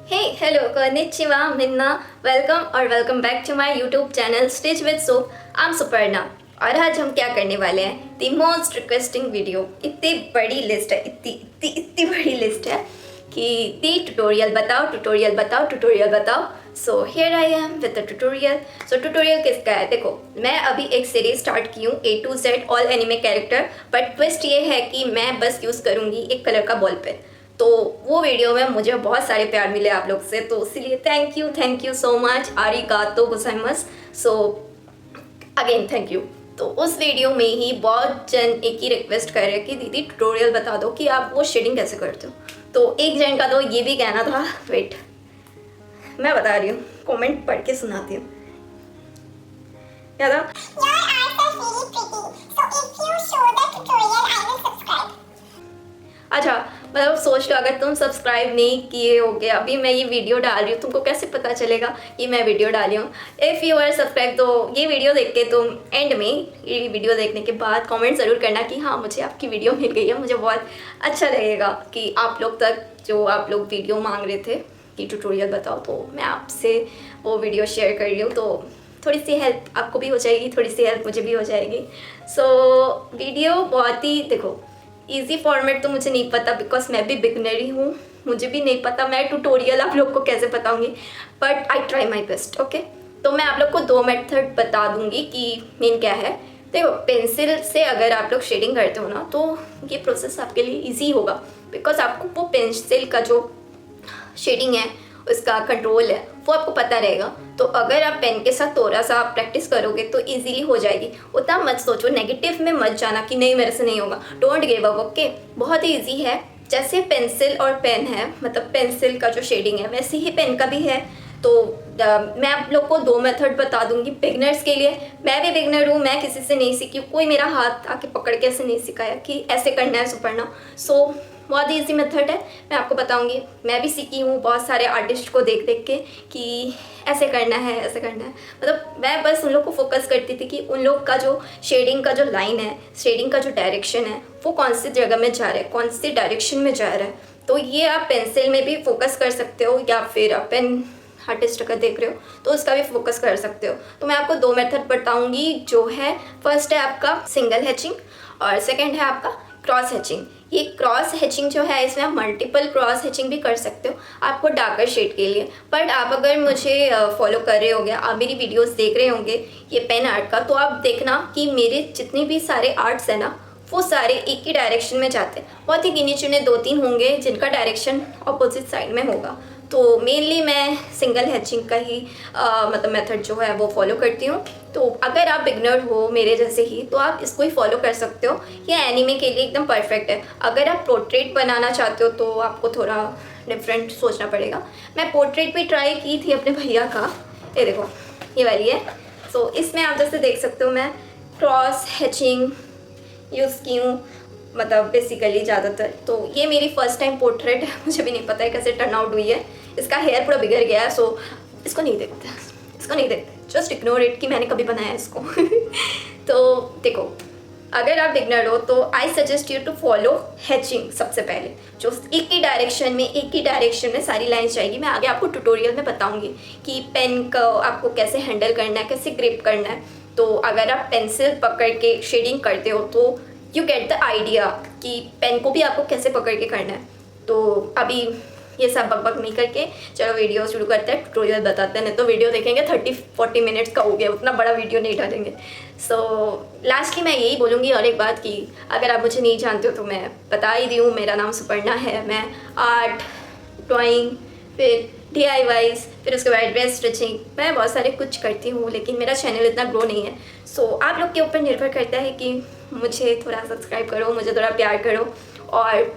हे hello konnichiwa मिन्ना welcome और welcome back to my YouTube channel stitch with soap. I am Suparna और आज हम क्या करने वाले हैं, द मोस्ट रिक्वेस्टिंग वीडियो। इतनी बड़ी लिस्ट है, इतनी बड़ी लिस्ट है कि दी ट्यूटोरियल बताओ, ट्यूटोरियल बताओ, ट्यूटोरियल बताओ। So here I am with the tutorial. So tutorial किसका है? देखो, मैं अभी एक सीरीज स्टार्ट की हूँ A to Z all anime character, but twist ये है कि मैं बस यूज़ करूँगी एक कलर का बॉल पेन। तो वो वीडियो में मुझे बहुत सारे प्यार मिले आप लोग से, तो इसीलिए थैंक यू सो मच, आरिगातो गोजाइमास। So again thank you. तो उस वीडियो में ही बहुत जन एक ही रिक्वेस्ट कर रहे कि दीदी ट्यूटोरियल बता दो कि आप वो शेडिंग कैसे करते हो। तो एक जन का तो ये भी कहना था, वेट मैं बता रही हूँ, कमेंट पढ़ के सुनाती हूँ। क्या था? अच्छा, मतलब सोच लो, अगर तुम सब्सक्राइब नहीं किए होगे, अभी मैं ये वीडियो डाल रही हूँ, तुमको कैसे पता चलेगा कि मैं वीडियो डाली हूँ? इफ़ यू आर सब्सक्राइब, तो ये वीडियो देख के तुम एंड में, ये वीडियो देखने के बाद कमेंट ज़रूर करना कि हाँ मुझे आपकी वीडियो मिल गई है। मुझे बहुत अच्छा लगेगा कि आप लोग तक जो आप लोग वीडियो मांग रहे थे कि ट्यूटोरियल बताओ, तो मैं आपसे वो वीडियो शेयर कर रही हूँ। तो थोड़ी सी हेल्प आपको भी हो जाएगी, थोड़ी सी हेल्प मुझे भी हो जाएगी। सो वीडियो बहुत ही, देखो इजी फॉर्मेट तो मुझे नहीं पता, बिकॉज मैं भी बिगनर ही हूँ, मुझे भी नहीं पता मैं ट्यूटोरियल आप लोग को कैसे बताऊँगी, but I try my best. Okay, तो मैं आप लोग को दो मेथड बता दूँगी कि मेन क्या है। देखो, पेंसिल से अगर आप लोग शेडिंग करते हो ना, तो ये प्रोसेस आपके लिए ईजी होगा, बिकॉज आपको वो पेंसिल का जो शेडिंग है, उसका कंट्रोल है, वो आपको पता रहेगा। तो अगर आप पेन के साथ थोड़ा सा प्रैक्टिस करोगे तो इजीली हो जाएगी। उतना मत सोचो, नेगेटिव में मत जाना कि नहीं मेरे से नहीं होगा, डोंट गिव अप। ओके, बहुत ही ईजी है। जैसे पेंसिल और पेन है, मतलब पेंसिल का जो शेडिंग है वैसे ही पेन का भी है। तो मैं आप लोग को दो मेथड बता दूंगी बिगनर्स के लिए। मैं भी बिगनर हूँ, मैं किसी से नहीं सीखी, कोई मेरा हाथ आके पकड़ के ऐसे नहीं सिखाया कि ऐसे करना है सुपर्णा। सो बहुत ही ईजी मेथड है, मैं आपको बताऊंगी। मैं भी सीखी हूँ बहुत सारे आर्टिस्ट को देख देख के कि ऐसे करना है, ऐसे करना है। मतलब मैं बस उन लोग को फोकस करती थी कि उन लोग का जो शेडिंग का जो लाइन है, शेडिंग का जो डायरेक्शन है, वो कौन सी जगह में जा रहा है, कौन सी डायरेक्शन में जा रहा है। तो ये आप पेंसिल में भी फोकस कर सकते हो, या फिर आप पेन आर्टिस्ट अगर देख रहे हो तो उसका भी फोकस कर सकते हो। तो मैं आपको दो मेथड बताऊंगी, जो है फर्स्ट है आपका सिंगल हैचिंग और सेकंड है आपका क्रॉस हैचिंग। ये क्रॉस हैचिंग जो है, इसमें आप मल्टीपल क्रॉस हैचिंग भी कर सकते हो आपको डार्कर शेड के लिए। बट आप अगर मुझे फॉलो कर रहे होंगे, आप मेरी वीडियोस देख रहे होंगे ये पेन आर्ट का, तो आप देखना कि मेरे जितने भी सारे आर्ट्स हैं ना, वो सारे एक ही डायरेक्शन में जाते हैं। बहुत ही गिने चुने दो तीन होंगे जिनका डायरेक्शन अपोजिट साइड में होगा। तो मेनली मैं सिंगल हैचिंग का ही मतलब मेथड जो है वो फॉलो करती हूँ। तो अगर आप बिगनर हो मेरे जैसे ही, तो आप इसको ही फॉलो कर सकते हो। ये एनीमे के लिए एकदम परफेक्ट है। अगर आप पोर्ट्रेट बनाना चाहते हो तो आपको थोड़ा डिफरेंट सोचना पड़ेगा। मैं पोर्ट्रेट भी ट्राई की थी अपने भैया का, ये देखो ये वाली है। सो इसमें आप जैसे देख सकते हो मैं क्रॉस हैचिंग यूज़ की हूँ, मतलब बेसिकली ज़्यादातर। तो ये मेरी फर्स्ट टाइम पोर्ट्रेट है, मुझे भी नहीं पता है कैसे टर्न आउट हुई है। इसका हेयर पूरा बिगड़ गया है, सो इसको नहीं देखते, इसको नहीं देखते, जस्ट इग्नोर इट कि मैंने कभी बनाया है इसको। तो देखो, अगर आप बिगनर हो तो I suggest you to follow hatching सबसे पहले, जो एक ही डायरेक्शन में सारी लाइन्स जाएगी। मैं आगे आपको ट्यूटोरियल में बताऊंगी कि पेन का आपको कैसे हैंडल करना है, कैसे ग्रिप करना है। तो अगर आप पेंसिल पकड़ के शेडिंग करते हो तो यू गेट द आइडिया कि पेन को भी आपको कैसे पकड़ के करना है। तो अभी ये सब बकबक नहीं करके चलो वीडियो शुरू करते हैं, ट्यूटोरियल बताते हैं। नहीं तो वीडियो देखेंगे 30-40 मिनट्स का हो गया, उतना बड़ा वीडियो नहीं डालेंगे। सो लास्टली मैं यही बोलूँगी और एक बात कि अगर आप मुझे नहीं जानते हो तो मैं बता ही दी हूँ, मेरा नाम सुपर्णा है। मैं आर्ट, ड्राइंग, फिर DIYs, फिर उसके बाद ड्रेस स्टिचिंग, मैं बहुत सारे कुछ करती हूँ, लेकिन मेरा चैनल इतना ग्रो नहीं है। सो आप लोग के ऊपर निर्भर करता है कि मुझे थोड़ा सब्सक्राइब करो, मुझे थोड़ा प्यार करो। और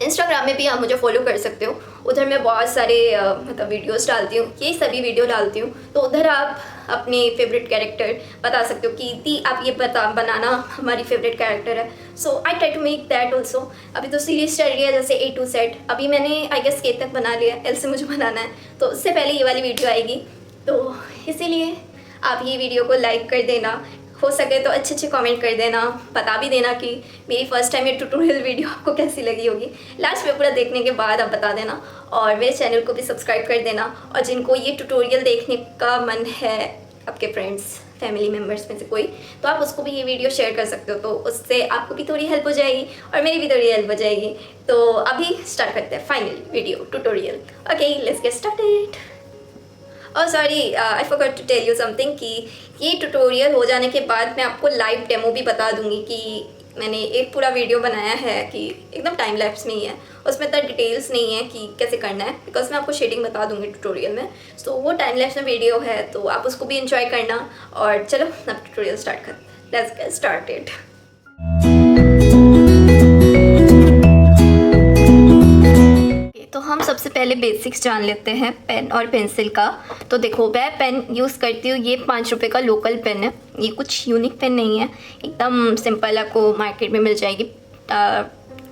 इंस्टाग्राम में भी आप मुझे फॉलो कर सकते हो, उधर मैं बहुत सारे मतलब वीडियोस डालती हूँ, ये सभी वीडियो डालती हूँ। तो उधर आप अपने फेवरेट कैरेक्टर बता सकते हो कि दी आप ये बनाना हमारी फेवरेट कैरेक्टर है। So I try to make that also. अभी तो सीरीज चल रही है जैसे A to Z, अभी मैंने आई गेस K तक बना लिया, L से मुझे बनाना है, तो उससे पहले ये वाली वीडियो आएगी। तो इसीलिए आप ये वीडियो को लाइक कर देना, हो सके तो अच्छे अच्छे कमेंट कर देना, बता भी देना कि मेरी फर्स्ट टाइम ये ट्यूटोरियल वीडियो आपको कैसी लगी होगी। लास्ट में पूरा देखने के बाद आप बता देना, और मेरे चैनल को भी सब्सक्राइब कर देना। और जिनको ये ट्यूटोरियल देखने का मन है, आपके फ्रेंड्स फैमिली मेम्बर्स में से कोई, तो आप उसको भी ये वीडियो शेयर कर सकते हो, तो उससे आपको भी थोड़ी हेल्प हो जाएगी और मेरी भी थोड़ी हेल्प हो जाएगी। तो अभी स्टार्ट करते हैं final video tutorial. Okay, let's get started. और sorry, I forgot to tell you something कि ये ट्यूटोरियल हो जाने के बाद मैं आपको लाइव डेमो भी बता दूंगी कि मैंने एक पूरा वीडियो बनाया है कि एकदम टाइम लैप्स में ही है, उसमें इतना डिटेल्स नहीं है कि कैसे करना है, बिकॉज मैं आपको शेडिंग बता दूंगी ट्यूटोरियल में। तो वो टाइम लैप्स में वीडियो है, तो आप उसको भी इंजॉय करना। और चलो अब ट्यूटोरियल स्टार्ट करते हैं। Let's get started. तो हम सबसे पहले बेसिक्स जान लेते हैं पेन और पेंसिल का। तो देखो, मैं पेन यूज़ करती हूँ, ये 5 रुपये का लोकल पेन है। ये कुछ यूनिक पेन नहीं है, एकदम सिंपल, आपको मार्केट में मिल जाएगी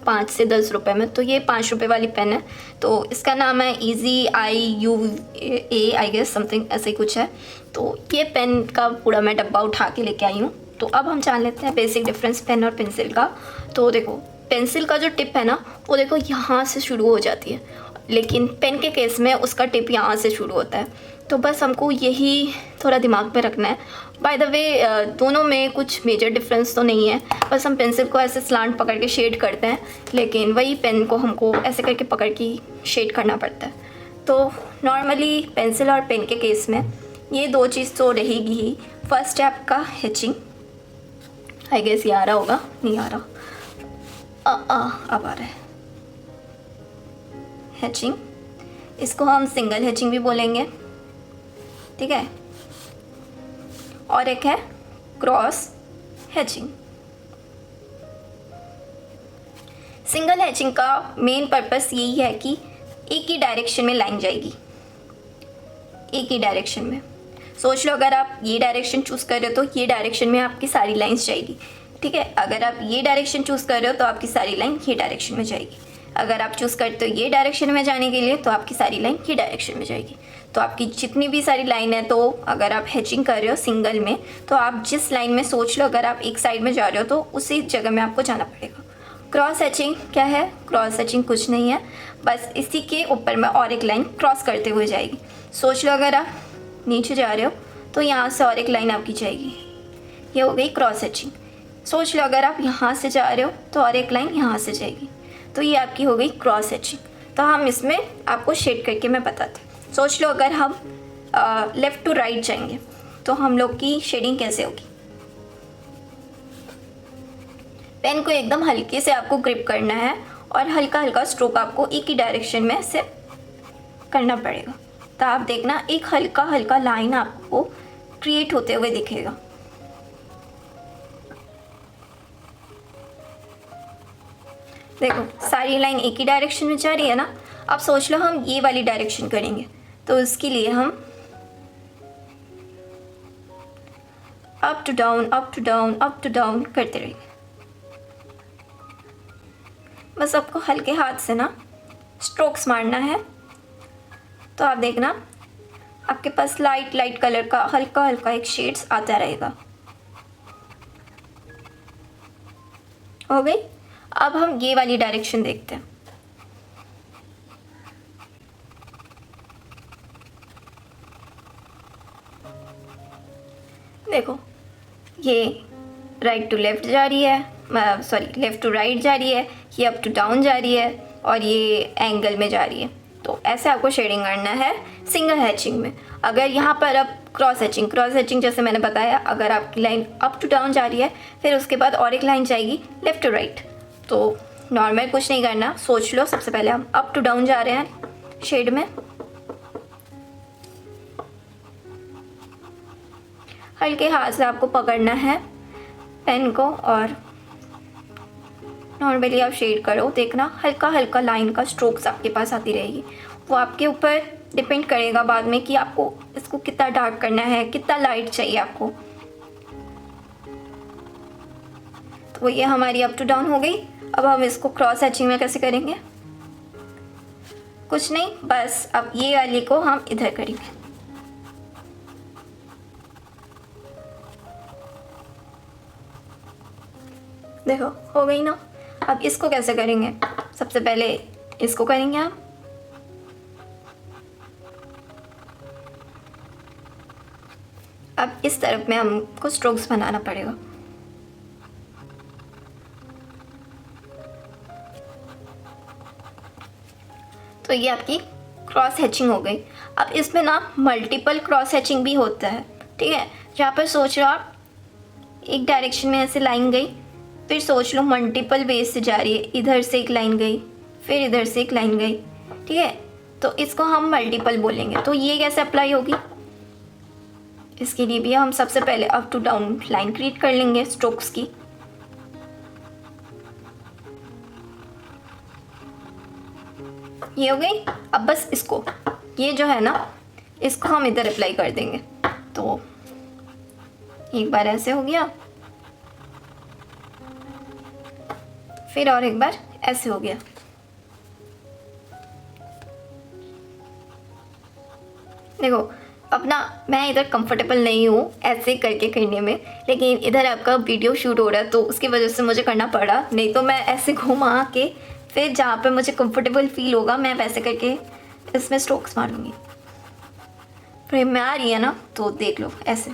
5 से 10 रुपये में। तो ये 5 रुपये वाली पेन है। तो इसका नाम है easy IUA, I guess something ऐसे ही कुछ है। तो ये पेन का पूरा मैं डब्बा उठा के लेके आई हूँ। तो अब हम जान लेते हैं बेसिक डिफरेंस पेन और पेंसिल का। तो देखो, पेंसिल का जो टिप है ना, वो देखो यहाँ से शुरू हो जाती है, लेकिन पेन के केस में उसका टिप यहाँ से शुरू होता है। तो बस हमको यही थोड़ा दिमाग में रखना है। बाय द वे, दोनों में कुछ मेजर डिफरेंस तो नहीं है, बस हम पेंसिल को ऐसे स्लांट पकड़ के शेड करते हैं, लेकिन वही पेन को हमको ऐसे करके पकड़ के शेड करना पड़ता है। तो नॉर्मली पेंसिल और पेन के केस में ये 2 चीज़ तो रहेगी ही। फर्स्ट है आपका हैचिंग। आई गेस ये आ रहा होगा, नहीं आ रहा, अब आ रहा है। हैचिंग, इसको हम सिंगल हैचिंग भी बोलेंगे, ठीक है। और एक है क्रॉस हैचिंग। सिंगल हैचिंग का मेन पर्पस यही है कि एक ही डायरेक्शन में लाइन जाएगी, एक ही डायरेक्शन में। सोच लो, अगर आप ये डायरेक्शन चूज़ कर रहे हो तो ये डायरेक्शन में आपकी सारी लाइंस जाएगी, ठीक है। अगर आप ये डायरेक्शन चूज़ कर रहे हो तो आपकी सारी लाइन ये डायरेक्शन में जाएगी। अगर आप चूज़ करते हो ये डायरेक्शन में जाने के लिए तो आपकी सारी लाइन ये डायरेक्शन में जाएगी। तो आपकी जितनी भी सारी लाइन है, तो अगर आप हैचिंग कर रहे हो सिंगल में, तो आप जिस लाइन में, सोच लो अगर आप एक साइड में जा रहे हो तो उसी जगह में आपको जाना पड़ेगा। क्रॉस हैचिंग क्या है? क्रॉस हैचिंग कुछ नहीं है, बस इसी के ऊपर में और एक लाइन क्रॉस करते हुए जाएगी। सोच लो अगर आप नीचे जा रहे हो तो यहाँ से और एक लाइन आपकी जाएगी, ये हो गई क्रॉस हैचिंग। सोच लो अगर आप यहाँ से जा रहे हो तो और एक लाइन यहाँ से जाएगी, तो ये आपकी हो गई क्रॉस हैचिंग। तो हम इसमें आपको शेड करके मैं बताती हूँ। सोच लो अगर हम लेफ़्ट टू राइट जाएंगे तो हम लोग की शेडिंग कैसे होगी। पेन को एकदम हल्के से आपको ग्रिप करना है और हल्का हल्का स्ट्रोक आपको एक ही डायरेक्शन में से करना पड़ेगा। तो आप देखना, एक हल्का हल्का लाइन आपको क्रिएट होते हुए दिखेगा। देखो, सारी लाइन एक ही डायरेक्शन में जा रही है ना। अब सोच लो हम ये वाली डायरेक्शन करेंगे, तो इसके लिए हम up to down, up to down, up to down करते रहेंगे। बस आपको हल्के हाथ से ना स्ट्रोक्स मारना है। तो आप देखना, आपके पास लाइट लाइट कलर का हल्का हल्का एक शेड्स आता रहेगा। हो गई। अब हम ये वाली डायरेक्शन देखते हैं। देखो, ये राइट टू लेफ़्ट जा रही है, सॉरी लेफ़्ट टू राइट जा रही है, ये अप टू डाउन जा रही है और ये एंगल में जा रही है। तो ऐसे आपको शेडिंग करना है सिंगल हैचिंग में। अगर यहाँ पर अब क्रॉस हैचिंग जैसे मैंने बताया, अगर आपकी लाइन अप टू डाउन जा रही है, फिर उसके बाद और एक लाइन जाएगी लेफ़्ट टू राइट। तो नॉर्मल कुछ नहीं करना, सोच लो सबसे पहले हम अप टू डाउन जा रहे हैं शेड में। हल्के हाथ से आपको पकड़ना है पेन को और नॉर्मली आप शेड करो। देखना, हल्का हल्का लाइन का स्ट्रोक्स आपके पास आती रहेगी। वो आपके ऊपर डिपेंड करेगा बाद में कि आपको इसको कितना डार्क करना है, कितना लाइट चाहिए आपको। तो ये हमारी अप टू डाउन हो गई। अब हम इसको क्रॉस हैचिंग में कैसे करेंगे? कुछ नहीं, बस अब ये वाली को हम इधर करेंगे। देखो हो गई ना। अब इसको कैसे करेंगे, सबसे पहले इसको करेंगे हम। अब इस तरफ में हमको स्ट्रोक्स बनाना पड़ेगा। तो ये आपकी क्रॉस हैचिंग हो गई। अब इसमें ना मल्टीपल क्रॉस हैचिंग भी होता है, ठीक है। जहाँ पर सोच रहे हो आप एक डायरेक्शन में ऐसे लाइन गई, फिर सोच लो मल्टीपल वेज से जा रही है, इधर से एक लाइन गई, फिर इधर से एक लाइन गई, ठीक है। तो इसको हम मल्टीपल बोलेंगे। तो ये कैसे अप्लाई होगी, इसके लिए भी हम सबसे पहले up to down line create कर लेंगे स्ट्रोक्स की। ये हो गई। अब बस इसको, ये जो है ना, इसको हम इधर अप्लाई कर देंगे। तो एक बार ऐसे हो गया, फिर और एक बार ऐसे हो गया। देखो अब ना मैं इधर कंफर्टेबल नहीं हूँ ऐसे करके करने में, लेकिन इधर आपका वीडियो शूट हो रहा है तो उसकी वजह से मुझे करना पड़ा। नहीं तो मैं ऐसे घुमा के फिर जहाँ पे मुझे कंफर्टेबल फील होगा मैं वैसे करके इसमें स्ट्रोक्स मारूंगी। फ्रेम में आ रही है ना, तो देख लो ऐसे।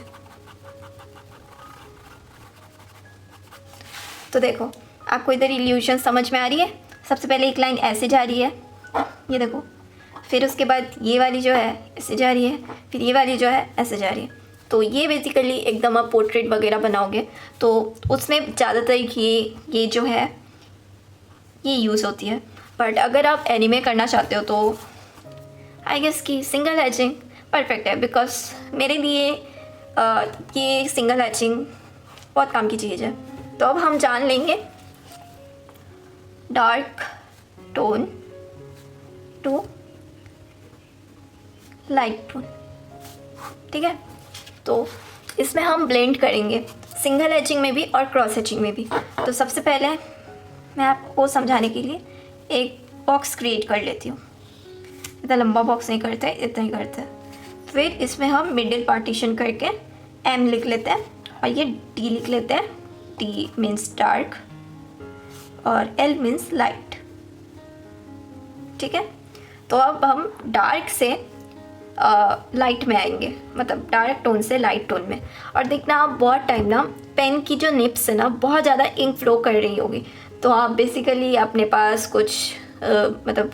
तो देखो आपको इधर इल्यूशन समझ में आ रही है। सबसे पहले एक लाइन ऐसे जा रही है, ये देखो, फिर उसके बाद ये वाली जो है ऐसे जा रही है, फिर ये वाली जो है ऐसे जा रही है। तो ये बेसिकली एकदम आप पोर्ट्रेट वगैरह बनाओगे तो उसमें ज़्यादातर ये जो है ये यूज़ होती है। बट अगर आप एनिमे करना चाहते हो तो आई गेस कि सिंगल हैचिंग परफेक्ट है, बिकॉज मेरे लिए ये सिंगल हैचिंग बहुत काम की चीज़ है। तो अब हम जान लेंगे dark tone to light tone, ठीक है। तो इसमें हम ब्लेंड करेंगे सिंगल हैचिंग में भी और क्रॉस हैचिंग में भी। तो सबसे पहले मैं आपको समझाने के लिए एक बॉक्स क्रिएट कर लेती हूँ। इतना लंबा बॉक्स नहीं करते, इतना ही करते हैं। फिर इसमें हम मिडिल पार्टीशन करके M लिख लेते हैं और ये D लिख लेते हैं। D मीन्स डार्क और L मीन्स लाइट, ठीक है। तो अब हम डार्क से लाइट में आएंगे, मतलब डार्क टोन से लाइट टोन में। और देखना आप बहुत टाइम ना पेन की जो निप्स है ना बहुत ज़्यादा इंक फ्लो कर रही होगी। तो आप बेसिकली अपने पास कुछ मतलब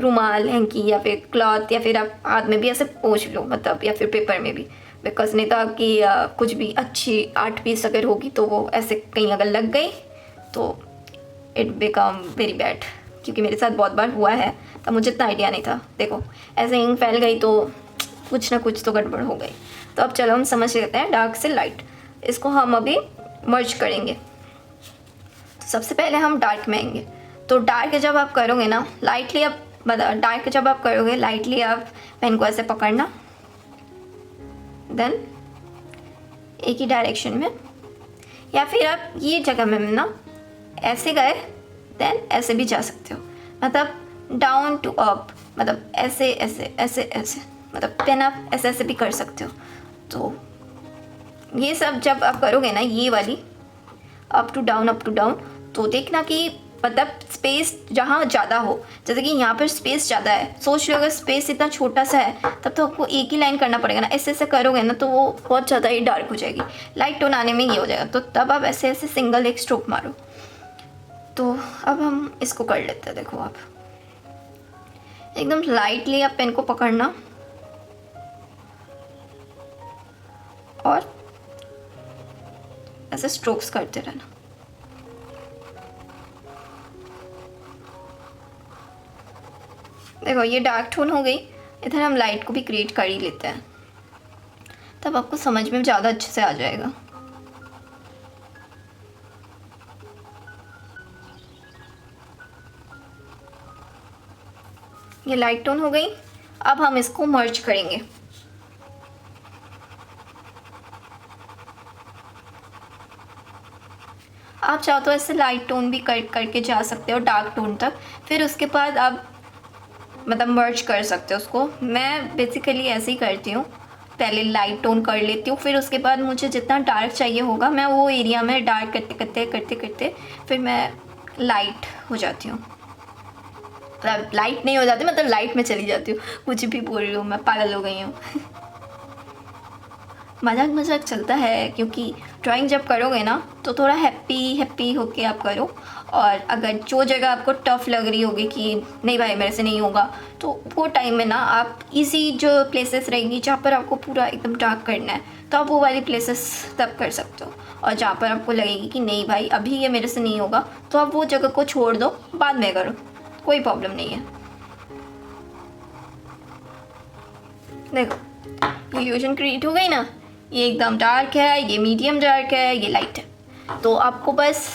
रुमाल, हैंकी या फिर क्लॉथ या फिर आप हाथ में भी ऐसे पोंछ लो, मतलब या फिर पेपर में भी। बिकॉज नहीं तो आपकी कुछ भी अच्छी आर्ट पीस अगर होगी तो वो ऐसे कहीं अगर लग गई तो इट बिकम वेरी बैड, क्योंकि मेरे साथ बहुत बार हुआ है। तब मुझे इतना आइडिया नहीं था। देखो ऐसे इंक फैल गई तो कुछ ना कुछ तो गड़बड़ हो गई। तो अब चलो हम समझ लेते हैं डार्क से लाइट। इसको हम अभी मर्ज करेंगे। तो सबसे पहले हम डार्क में आएंगे। तो डार्क जब आप करोगे ना लाइटली, आप मतलब डार्क जब आप करोगे लाइटली आप पेन को ऐसे पकड़ना, देन एक ही डायरेक्शन में, या फिर आप ये जगह में ना ऐसे गए देन ऐसे भी जा सकते हो, मतलब डाउन टू अप, मतलब ऐसे ऐसे ऐसे ऐसे, मतलब पेन आप ऐसे ऐसे भी कर सकते हो। तो ये सब जब आप करोगे ना ये वाली अप टू डाउन, तो देखना कि मतलब स्पेस जहाँ ज़्यादा हो, जैसे कि यहाँ पर स्पेस ज़्यादा है, सोच लो अगर स्पेस इतना छोटा सा है तब तो आपको एक ही लाइन करना पड़ेगा ना। ऐसे ऐसे करोगे ना तो वो बहुत ज़्यादा ही डार्क हो जाएगी। लाइट टोन आने में ये हो जाएगा। तो तब आप ऐसे ऐसे सिंगल एक स्ट्रोक मारो। तो अब हम इसको कर लेते हैं। देखो आप एकदम लाइटली आप पेन को पकड़ना और ऐसे स्ट्रोक्स करते रहना। देखो ये डार्क टोन हो गई। इधर हम लाइट को भी क्रिएट कर ही लेते हैं, तब आपको समझ में ज़्यादा अच्छे से आ जाएगा। ये लाइट टोन हो गई। अब हम इसको मर्ज करेंगे। आप चाहो तो ऐसे लाइट टोन भी करके जा सकते हो डार्क टोन तक, फिर उसके बाद आप मतलब मर्ज कर सकते हो उसको। मैं बेसिकली ऐसे ही करती हूँ। पहले लाइट टोन कर लेती हूँ, फिर उसके बाद मुझे जितना डार्क चाहिए होगा मैं वो एरिया में डार्क करते करते फिर मैं लाइट हो जाती हूँ। मतलब लाइट नहीं हो जाती, मतलब लाइट में चली जाती हूँ। कुछ भी बोल रही हूँ मैं, पागल हो गई हूँ। मजाक चलता है, क्योंकि ड्राइंग जब करोगे ना तो थोड़ा हैप्पी होके आप करो। और अगर जो जगह आपको टफ़ लग रही होगी कि नहीं भाई मेरे से नहीं होगा, तो वो टाइम में ना आप इजी जो प्लेसेस रहेंगी जहाँ पर आपको पूरा एकदम डार्क करना है, तो आप वो वाली प्लेसेस तब कर सकते हो। और जहाँ पर आपको लगेगी कि नहीं भाई अभी ये मेरे से नहीं होगा, तो आप वो जगह को छोड़ दो, बाद में करो, कोई प्रॉब्लम नहीं है। देखो इल्यूजन क्रिएट हो गई ना, ये एकदम डार्क है, ये मीडियम डार्क है, ये लाइट है। तो आपको बस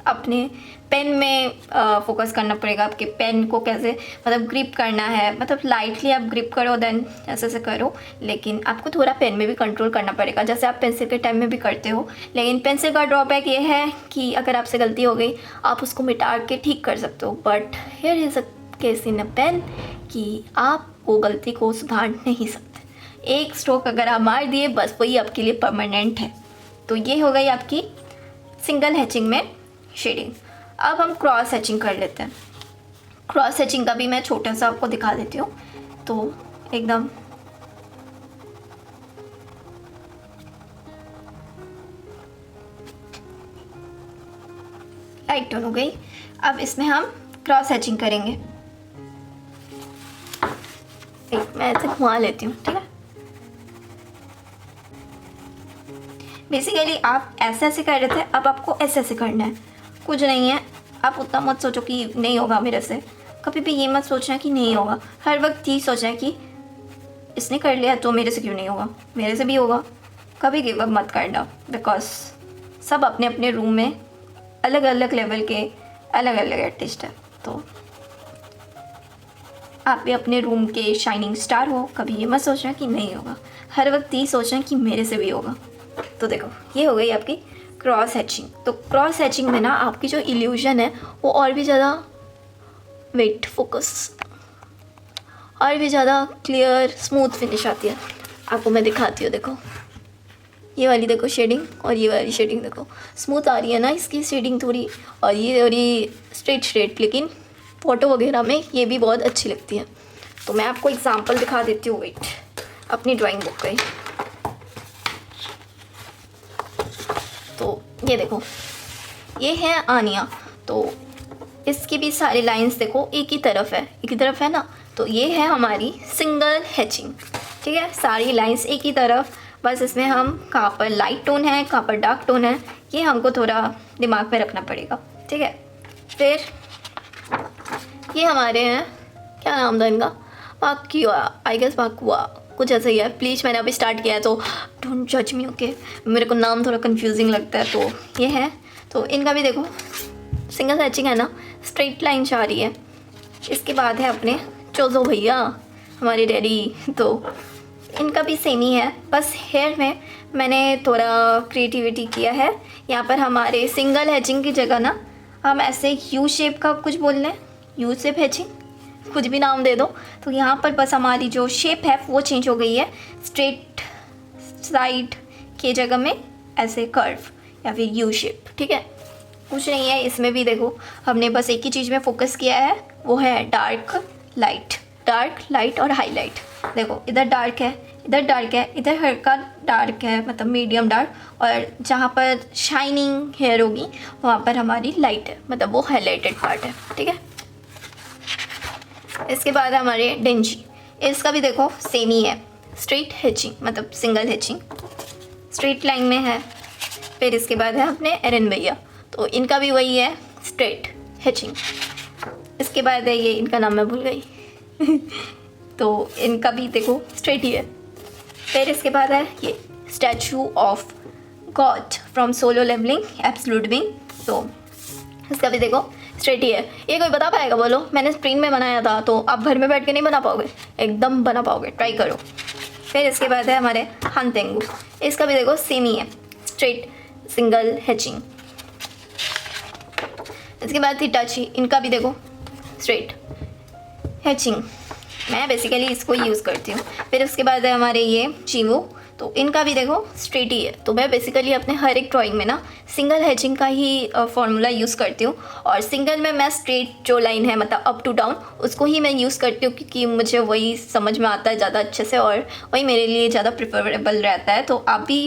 अपने पेन में फोकस करना पड़ेगा, आपके पेन को कैसे मतलब ग्रिप करना है। मतलब लाइटली आप ग्रिप करो, देन ऐसे से करो, लेकिन आपको थोड़ा पेन में भी कंट्रोल करना पड़ेगा, जैसे आप पेंसिल के टाइम में भी करते हो। लेकिन पेंसिल का ड्रॉबैक ये है कि अगर आपसे गलती हो गई आप उसको मिटा के ठीक कर सकते हो, but here is a case in a pen कि आप वो गलती को सुधार नहीं सकते। एक स्ट्रोक अगर आप मार दिए बस वही आपके लिए परमानेंट है। तो ये हो गई आपकी सिंगल हैचिंग में शेडिंग। अब हम क्रॉस हैचिंग कर लेते हैं। क्रॉस हैचिंग का भी मैं छोटा सा आपको दिखा देती हूँ। तो एकदम लाइट टोन हो गई। अब इसमें हम क्रॉस हैचिंग करेंगे। मैं ऐसे घुमा लेती हूँ, ठीक है। बेसिकली आप ऐसे ऐसे कर रहे थे, अब आपको ऐसे ऐसे करना है, कुछ नहीं है। आप उतना मत सोचो कि नहीं होगा मेरे से, कभी भी ये मत सोचना कि नहीं होगा। हर वक्त ये सोचना कि इसने कर लिया तो मेरे से क्यों नहीं होगा, मेरे से भी होगा। कभी गिव अप मत करना, बिकॉज सब अपने अपने रूम में अलग अलग लेवल के अलग अलग आर्टिस्ट है। तो आप भी अपने रूम के शाइनिंग स्टार हो, कभी ये मत सोचना कि नहीं होगा, हर वक्त ये सोचना कि मेरे से भी होगा। तो देखो ये हो गई आपकी क्रॉस हैचिंग। तो क्रॉस हैचिंग में ना आपकी जो इल्यूजन है वो और भी ज़्यादा वेट फोकस और भी ज़्यादा क्लियर स्मूथ फिनिश आती है। आपको मैं दिखाती हूँ, देखो ये वाली देखो शेडिंग और ये वाली शेडिंग देखो, स्मूथ आ रही है ना इसकी शेडिंग थोड़ी, और ये थोड़ी स्ट्रेट, लेकिन फ़ोटो वगैरह में ये भी बहुत अच्छी लगती है। तो मैं आपको एग्जांपल दिखा देती हूँ, वेट, अपनी ड्राइंग बुक पे। तो ये देखो ये है आनिया, तो इसकी भी सारी लाइंस देखो एक ही तरफ है ना। तो ये है हमारी सिंगल हैचिंग, ठीक है। सारी लाइंस एक ही तरफ, बस इसमें हम कहाँ पर लाइट टोन है कहाँ पर डार्क टोन है ये हमको थोड़ा दिमाग में रखना पड़ेगा, ठीक है। फिर ये हमारे हैं, क्या नाम था इनका, पाकुआ, आई गेस पाकुआ, कुछ ऐसा ही है। प्लीज़ मैंने अभी स्टार्ट किया है तो डोंट जज मी, ओके। मेरे को नाम थोड़ा कंफ्यूजिंग लगता है। तो ये है, तो इनका भी देखो सिंगल हैचिंग है ना, स्ट्रेट लाइन जा रही है। इसके बाद है अपने चोज़ो भैया, हमारे डैडी, तो इनका भी सेम ही है, बस हेयर में मैंने थोड़ा क्रिएटिविटी किया है। यहाँ पर हमारे सिंगल हैचिंग की जगह ना हम ऐसे यू शेप का कुछ बोल रहे हैं, यू शेप हैचिंग, कुछ भी नाम दे दो। तो यहाँ पर बस हमारी जो शेप है वो चेंज हो गई है, स्ट्रेट साइड के जगह में ऐसे कर्व या फिर यू शेप, ठीक है। कुछ नहीं है इसमें भी, देखो हमने बस एक ही चीज़ में फोकस किया है, वो है डार्क लाइट और हाईलाइट। देखो इधर डार्क है, इधर हल्का डार्क है, मतलब मीडियम डार्क, और जहाँ पर शाइनिंग हेयर होगी वहाँ पर हमारी लाइट है, मतलब वो हाईलाइटेड पार्ट है, ठीक है। इसके बाद हमारे डेंजी, इसका भी देखो सेम ही है, स्ट्रेट हैचिंग, मतलब सिंगल हैचिंग स्ट्रेट लाइन में है। फिर इसके बाद है अपने एरन भैया, तो इनका भी वही है, स्ट्रेट हैचिंग। इसके बाद है ये, इनका नाम मैं भूल गई तो इनका भी देखो स्ट्रेट ही है। फिर इसके बाद है ये statue of god from Solo Leveling Absolute Being, तो इसका भी देखो स्ट्रेट ही है। ये कोई बता पाएगा बोलो, मैंने स्क्रीन में बनाया था, तो आप घर में बैठ के नहीं बना पाओगे, एकदम बना पाओगे, ट्राई करो। फिर इसके बाद है हमारे हानतेंगू, इसका भी देखो सेम ही है, स्ट्रेट सिंगल हैचिंग। इसके बाद हिटाची, इनका भी देखो स्ट्रेट हैचिंग। मैं बेसिकली इसको यूज़ करती हूँ। फिर उसके बाद है हमारे ये चीमू, तो इनका भी देखो स्ट्रेट ही है। तो मैं बेसिकली अपने हर एक ड्राइंग में ना सिंगल हैचिंग का ही फॉर्मूला यूज़ करती हूँ, और सिंगल में मैं स्ट्रेट जो लाइन है मतलब अप टू डाउन उसको ही मैं यूज़ करती हूँ, क्योंकि मुझे वही समझ में आता है ज़्यादा अच्छे से और वही मेरे लिए ज़्यादा प्रिफरेबल रहता है। तो आप भी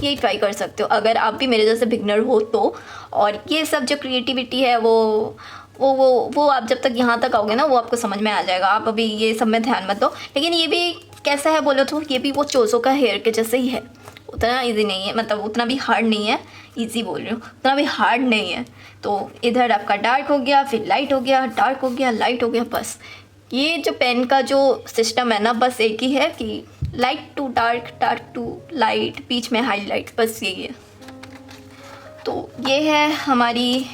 यही ट्राई कर सकते हो अगर आप भी मेरे जैसे बिगनर हो तो। और ये सब जो क्रिएटिविटी है वो आप जब तक यहाँ तक आओगे ना वो आपको समझ में आ जाएगा। आप अभी ये सब में ध्यान मत दो। लेकिन ये भी कैसा है बोलो तो ये भी वो चोज़ो का हेयर के जैसे ही है, उतना इजी नहीं है, मतलब उतना भी हार्ड नहीं है। इजी बोल रही हूँ, उतना भी हार्ड नहीं है। तो इधर आपका डार्क हो गया, फिर लाइट हो गया, डार्क हो गया, लाइट हो गया। बस ये जो पेन का जो सिस्टम है ना बस एक ही है कि light to dark, dark to light, बीच में हाईलाइट, बस यही है। तो ये है हमारी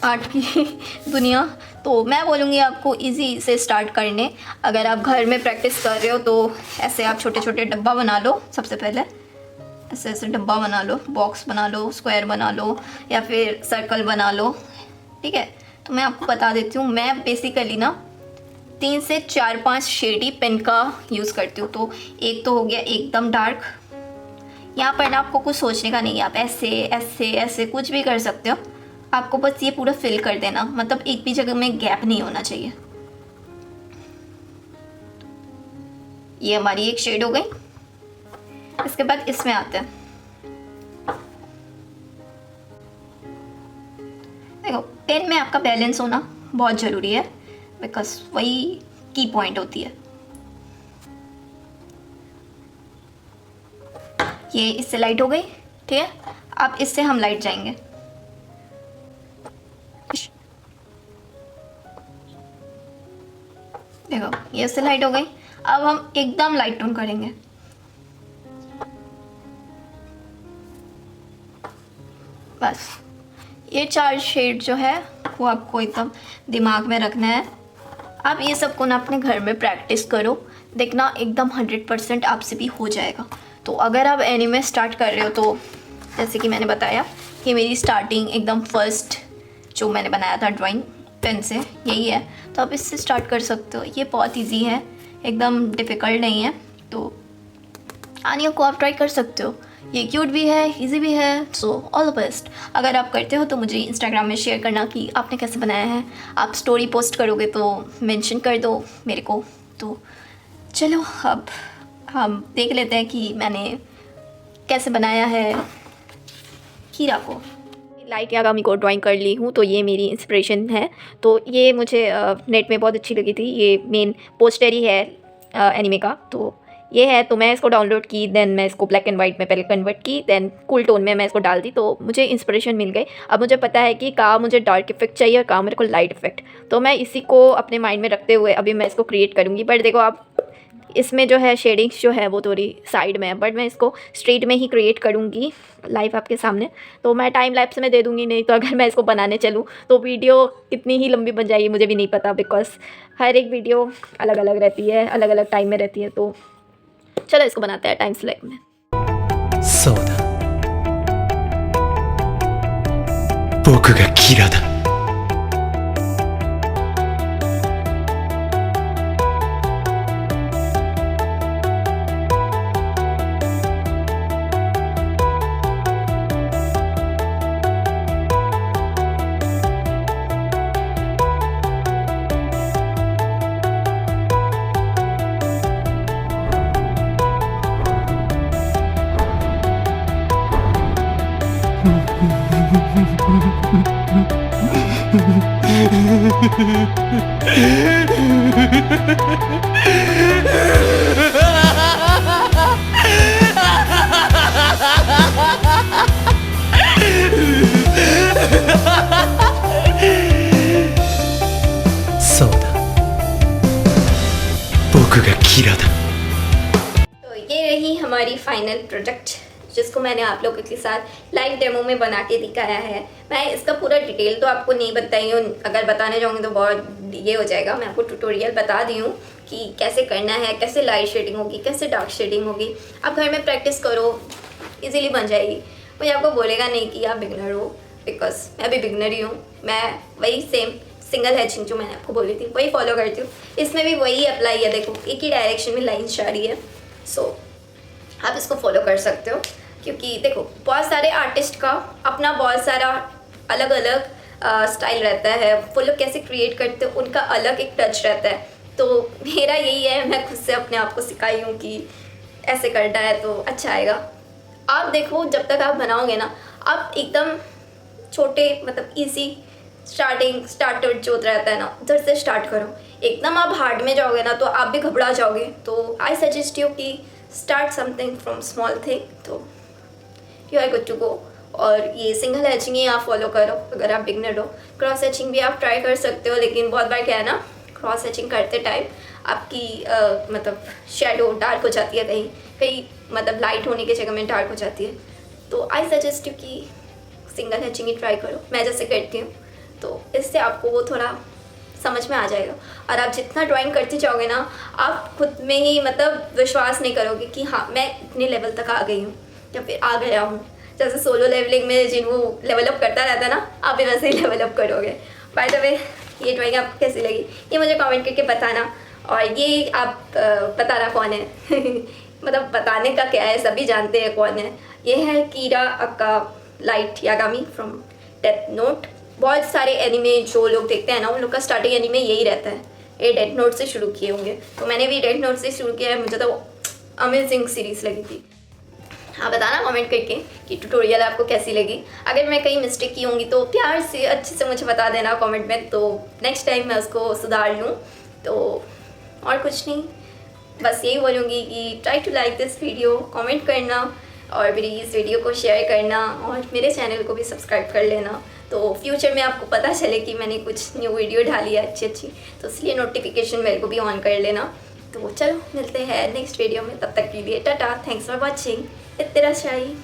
आर्ट की दुनिया। तो मैं बोलूँगी आपको इजी से स्टार्ट करने। अगर आप घर में प्रैक्टिस कर रहे हो तो ऐसे आप छोटे छोटे डब्बा बना लो। सबसे पहले ऐसे ऐसे डब्बा बना लो, बॉक्स बना लो, स्क्वायर बना लो या फिर सर्कल बना लो, ठीक है। तो मैं आपको बता देती हूँ, मैं बेसिकली ना 3 से 4-5 शेड ही पेन का यूज़ करती हूँ। तो एक तो हो गया एकदम डार्क। यहाँ पर ना आपको कुछ सोचने का नहीं है, आप ऐसे ऐसे ऐसे कुछ भी कर सकते हो। आपको बस ये पूरा फिल कर देना, मतलब एक भी जगह में गैप नहीं होना चाहिए। ये हमारी एक शेड हो गई। इसके बाद इसमें आते हैं, देखो पेन में आपका बैलेंस होना बहुत ज़रूरी है, बिकॉज वही की पॉइंट होती है। ये इससे लाइट हो गई, ठीक है। अब इससे हम लाइट जाएंगे, देखो ये इससे लाइट हो गई। अब हम एकदम लाइट टोन करेंगे, बस ये 4 शेड जो है वो आपको एकदम दिमाग में रखना है। आप ये सब को ना अपने घर में प्रैक्टिस करो, देखना एकदम 100% आपसे भी हो जाएगा। तो अगर आप एनीमे स्टार्ट कर रहे हो तो जैसे कि मैंने बताया कि मेरी स्टार्टिंग एकदम फर्स्ट जो मैंने बनाया था ड्राइंग पेन से यही है, तो आप इससे स्टार्ट कर सकते हो। ये बहुत इजी है, एकदम डिफ़िकल्ट नहीं है। तो आनिया को आप ट्राई कर सकते हो, ये क्यूट भी है, इजी भी है। So all the best. अगर आप करते हो तो मुझे इंस्टाग्राम में शेयर करना कि आपने कैसे बनाया है। आप स्टोरी पोस्ट करोगे तो मेंशन कर दो मेरे को। तो चलो अब हम देख लेते हैं कि मैंने कैसे बनाया है हीरा को। लाइट यागामी को ड्राइंग कर ली हूँ, तो ये मेरी इंस्पिरेशन है। तो ये मुझे नेट में बहुत अच्छी लगी थी। ये मेन पोस्टर ही है एनीमे का, तो ये है। तो मैं इसको डाउनलोड की, देन मैं इसको ब्लैक एंड वाइट में पहले कन्वर्ट की, देन कूल टोन में मैं इसको डाल दी, तो मुझे इंस्पिरेशन मिल गई। अब मुझे पता है कि कहाँ मुझे डार्क इफेक्ट चाहिए और कहाँ मेरे को लाइट इफेक्ट। तो मैं इसी को अपने माइंड में रखते हुए अभी मैं इसको क्रिएट करूँगी। बट देखो आप इसमें जो है शेडिंग्स जो है वो थोड़ी साइड में है, बट मैं इसको स्ट्रेट में ही क्रिएट करूँगी लाइव आपके सामने। तो मैं टाइम लैप्स में दे दूँगी, नहीं तो अगर मैं इसको बनाने चलूँ तो वीडियो कितनी ही लंबी बन जाएगी मुझे भी नहीं पता, बिकॉज हर एक वीडियो अलग अलग रहती है, अलग अलग टाइम में रहती है। तो चलो इसको बनाते हैं टाइम स्लैब में। そうだ僕がキラだそうだ僕がキラだ तो ये रही हमारी फाइनल प्रोडक्ट, जिसको मैंने आप लोगों के साथ लाइव डेमो में बना के दिखाया है। मैं इसका पूरा डिटेल तो आपको नहीं बताई हूँ, अगर बताने जाऊँगी तो बहुत ये हो जाएगा। मैं आपको ट्यूटोरियल बता दी हूँ कि कैसे करना है, कैसे लाइट शेडिंग होगी, कैसे डार्क शेडिंग होगी। आप घर में प्रैक्टिस करो, इजीली बन जाएगी। कोई आपको बोलेगा नहीं कि आप बिगनर हो, बिकॉज मैं भी बिगनर ही हूँ। मैं वही सेम सिंगल हैचिंग जो मैंने आपको बोली थी वही फॉलो करती हूँ। इसमें भी वही अप्लाई है, देखो एक ही डायरेक्शन में लाइन्स जा रही है। सो आप इसको फॉलो कर सकते हो, क्योंकि देखो बहुत सारे आर्टिस्ट का अपना बहुत सारा अलग अलग स्टाइल रहता है, वो लोग कैसे क्रिएट करते हैं उनका अलग एक टच रहता है। तो मेरा यही है, मैं खुद से अपने आप को सिखाई हूँ कि ऐसे करना है तो अच्छा आएगा। आप देखो जब तक आप बनाओगे ना, आप एकदम छोटे मतलब इजी स्टार्टर जो रहता है ना उधर से स्टार्ट करो। एकदम आप हार्ड में जाओगे ना तो आप भी घबरा जाओगे। तो आई सजेस्ट यू कि start something from small thing, तो you are good to go. और ये सिंगल हैचिंग ही आप फॉलो करो अगर आप बिगनर हो। क्रॉस हैचिंग भी आप ट्राई कर सकते हो, लेकिन बहुत बार क्या है ना, क्रॉस हैचिंग करते टाइम आपकी मतलब शेडो डार्क हो जाती है, कहीं कहीं मतलब लाइट होने की जगह में डार्क हो जाती है। तो आई सजेस्ट यू कि सिंगल हैचिंग ही ट्राई करो, मैं जैसे करती हूँ। तो इससे आपको वो थोड़ा समझ में आ जाएगा। और आप जितना ड्राइंग करते जाओगे ना, आप खुद में ही मतलब विश्वास नहीं करोगे कि हाँ मैं इतने लेवल तक आ गई हूँ या फिर आ गया हूँ। जैसे सोलो लेवलिंग में जिन वो लेवलअप करता रहता है ना, आप भी वैसे ही लेवलअप करोगे। बाय द वे ये ड्राइंग आपको कैसी लगी ये मुझे कमेंट करके बताना। और ये आप बताना कौन है मतलब बताने का क्या है, सभी जानते हैं कौन है। ये है कीरा अक्का light Yagami from death note. बहुत सारे एनिमे जो लोग देखते हैं ना, उन लोग का स्टार्टिंग एनिमे यही रहता है। ये डेथ नोट से शुरू किए होंगे, तो मैंने भी डेथ नोट से शुरू किया है। मुझे तो अमेजिंग सीरीज़ लगी थी। हाँ बताना कमेंट करके कि ट्यूटोरियल आपको कैसी लगी। अगर मैं कहीं मिस्टेक की होंगी तो प्यार से अच्छे से मुझे बता देना कमेंट में, तो नेक्स्ट टाइम मैं उसको सुधार लूँ। तो और कुछ नहीं, बस यही बोलूँगी कि try to like this video, comment करना और मेरी इस वीडियो को शेयर करना और मेरे चैनल को भी सब्सक्राइब कर लेना। तो फ्यूचर में आपको पता चले कि मैंने कुछ न्यू वीडियो डाली है अच्छी, तो इसलिए नोटिफिकेशन बेल को भी ऑन कर लेना। तो चलो मिलते हैं नेक्स्ट वीडियो में, तब तक के लिए टाटा, थैंक्स फॉर वॉचिंग। इत्तेरा शाही।